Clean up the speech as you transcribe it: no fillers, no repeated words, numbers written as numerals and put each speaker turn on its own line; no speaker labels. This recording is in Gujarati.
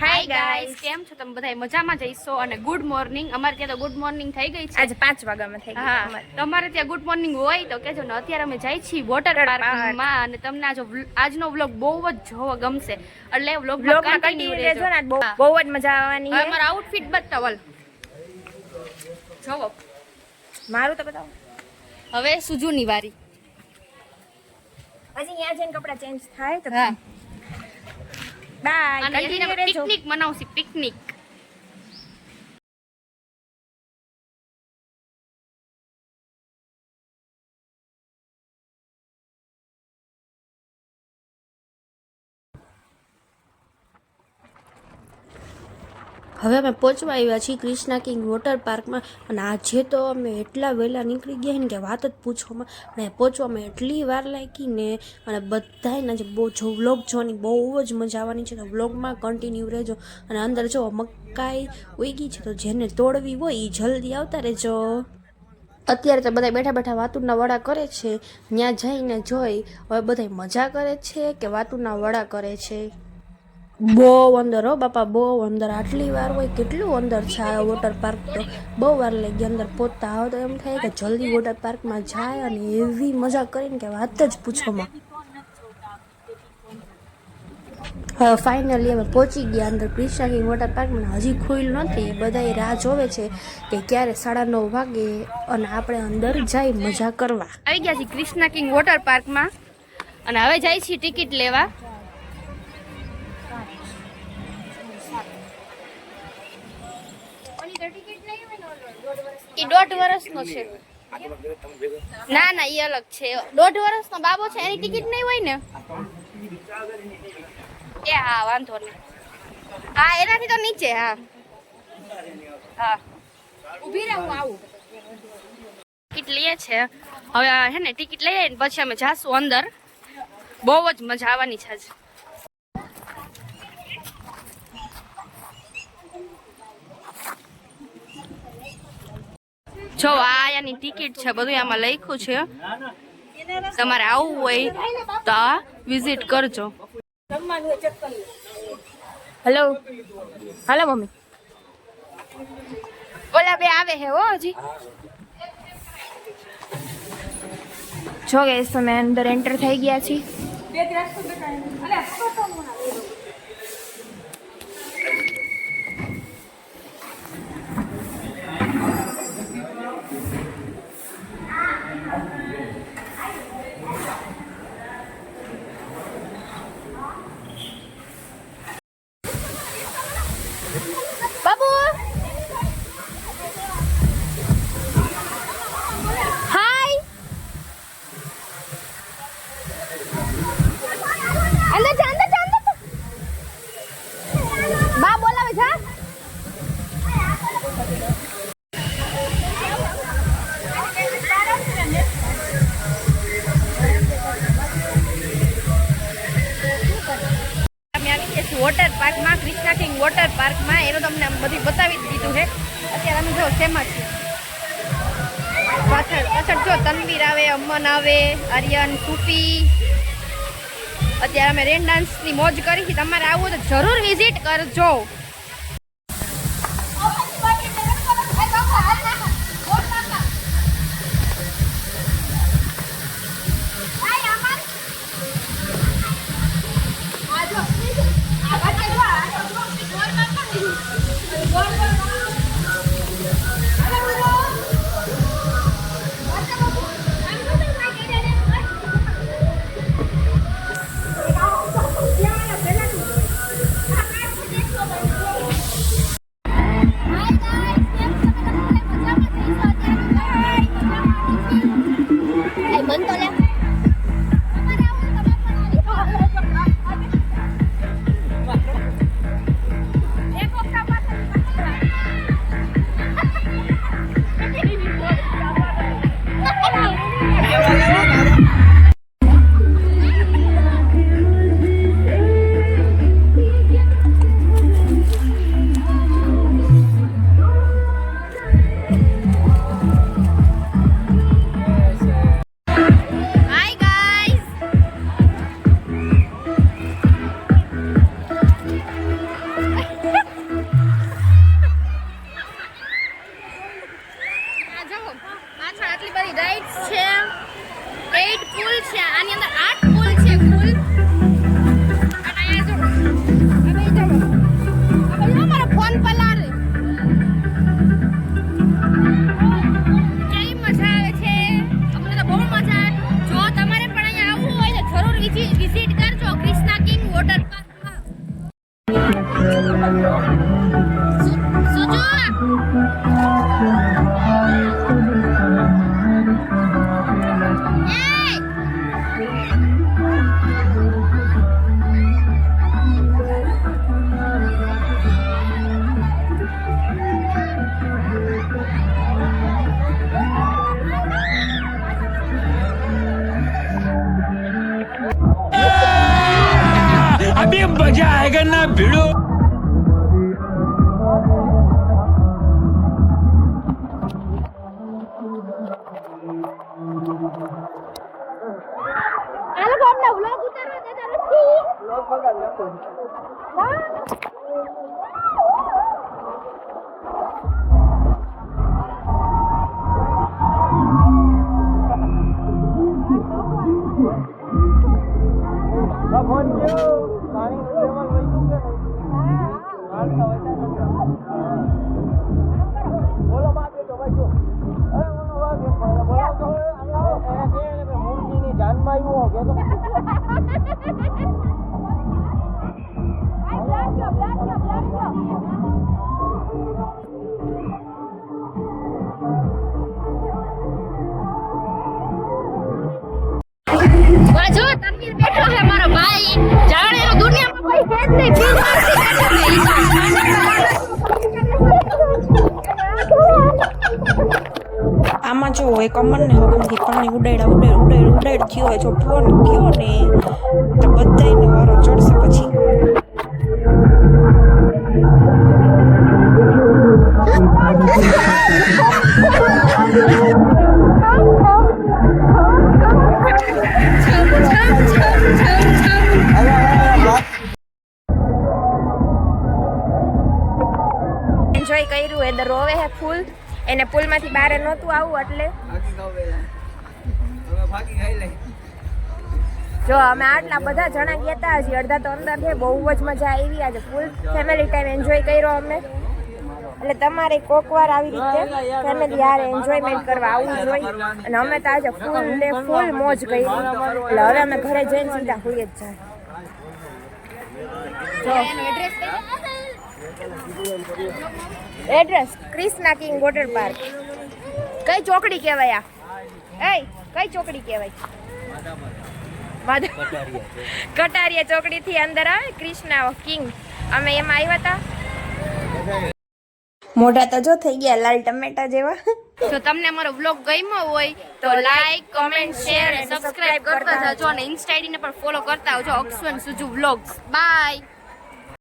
હાય ગાઈસ, કેમ છો તમે બધા? મજામાં જઈશો અને ગુડ મોર્નિંગ. અમારે ત્યાં તો ગુડ મોર્નિંગ થઈ ગઈ છે.
આજે 5 વાગ્યામાં થઈ ગઈ.
હા, તમારે ત્યાં ગુડ મોર્નિંગ હોય તો કેજો ને. અત્યારે અમે જાય છીએ વોટર પાર્કમાં અને તમને આજનો વ્લોગ બહુ જ જોવો ગમશે. એટલે વ્લોગમાં કન્ટિન્યુ રહેજો
ને. બહુ જ મજા આવવાની છે.
અમારું આઉટફિટ બતાવલ જોવો.
મારું તો બતાવો.
હવે સુજુની વારી.
હજી અહીંયા જઈને કપડા ચેન્જ થાય તો
હા.
બાય.
અને પિકનિક મનાવશી, પિકનિક.
હવે અમે પહોંચવા આવ્યા છીએ ક્રિષ્ના કિંગ વોટર પાર્કમાં. અને આજે તો અમે એટલા વહેલા નીકળી ગયા ને કે વાત જ પૂછવામાં. અને પહોંચવામાં એટલી વાર લાગી ને. અને બધાને જે વ્લોગ જોવાની બહુ જ મજા આવવાની છે. તો વ્લોગમાં કન્ટિન્યુ રહેજો. અને અંદર જો મકાઈ ઉગી છે, તો જેને તોડવી હોય એ જલ્દી આવતા રહેજો. અત્યારે તો બધા બેઠા બેઠા વાતુરના વડા કરે છે. ત્યાં જઈને જોઈ હવે બધા મજા કરે છે કે વાતુના વડા કરે છે. બહુ અંદર હો બાપા, બહુ અંદર. આટલી વાર હોય કેટલું અંદર છે આ વોટર પાર્ક. તો બહુ વાર લાગી અંદર પહોંચતા. હવે તો એમ થાય કે જલ્દી વોટર પાર્કમાં જાય અને એવી મજા કરીને કે વાત જ પૂછોમાં. હવે ફાઇનલી અમે પહોંચી ગયા અંદર ક્રિષ્ના કિંગ વોટર પાર્કમાં. હજી ખુલ્લું નથી. બધા રાહ જોવે છે કે ક્યારે 9:30 વાગે અને આપણે અંદર જઈ મજા કરવા.
આવી ગયા છીએ ક્રિષ્ના કિંગ વોટર પાર્કમાં અને હવે જાય છીએ ટિકિટ લેવા. એ 1.5 વર્ષનો છે. ના ના, એ અલગ છે. 1.5 વર્ષનો બાબો છે, એની ટિકિટ નહીં હોય ને. એ હા, વાંધો નહીં. હા, એનાથી તો નીચે. હા હા, ઊભી રહે, હું આવું. ટિકિટ લઈએ છે હવે. હે ને, ટિકિટ લઈએ ને પછી અમે જાશું અંદર. બહુ જ મજા આવવાની છે આજે. જો આ આયાની ટિકિટ છે, બધું આમાં લખ્યું છે. તમારે આવવું હોય તો આ વિઝિટ કરજો.
હેલો હાલો મમ્મી.
ઓલા બે આવે હે હો હજી.
જો ગાઈસ, અમે અંદર એન્ટર થઈ ગયા છીએ.
બાબુ હાય, અંદર જા, અંદર જા, અંદર જા. બા બોલાવે જા. વોટર પાર્કમાં, ક્રિષ્ના કિંગ વોટર પાર્કમાં. એનું તમને બધું બતાવી જ દીધું છે. અત્યારે અમે જો શેમાં છીએ. પાછળ જો તનવીર આવે, અમન આવે, આર્યન, સુફી. અત્યારે અમે રેન ડાન્સની મોજ કરી છે. તમારે આવું તો જરૂર વિઝિટ કરજો.
अभी मजा आएगा ना भिड़ो.
જો તનવીર બેઠો છે મારો ભાઈ જાણે એનો દુનિયામાં કોઈ છે જ નહીં ફીલ
આમાં જો એક અમનને હગમથી પાણી ઉડાડ થયો હોય જો ફોન ગયો ને તો બધાયને વારો ચડશે પછી. એન્જોય કર્યું એ રોવે હે ફૂલ એને પુલમાંથી બહાર નહોતું આવું એટલે જો અમે આટલા બધા જણા ગયા હતા હજી અડધા તો અંદર છે. બહુ જ મજા આવી આજે ફૂલ ફેમિલી ટાઈમ એન્જોય કર્યો અમે. એટલે તમારે કોકવાર આવી રીતે ફેમિલી યાર એન્જોયમેન્ટ કરવા આવવું જોઈએ અને અમે તો આજે ફૂલ મોજ કરી એટલે હવે અમે ઘરે જઈને સીધા હોઈએ જ જાય. Address Krishna king water park. કઈ ચોકડી કહેવાય આ? કઈ ચોકડી કહેવાય? કટારિયા ચોકડી થી અંદર આવે ક્રિષ્ના કિંગ. અમે એમાં આવ્યા હતા. મોઢા તો જો થઈ ગયા લાલ ટમેટા જેવા.
જો તમને અમારો વ્લોગ ગમ્યો હોય તો લાઈક કમેન્ટ શેર અને સબસ્ક્રાઇબ કરતા જજો અને ઇન્સ્ટા આઈડી ને પણ ફોલો કરતા આવજો અક્ષવન સુજુ વ્લોગ્સ. બાય.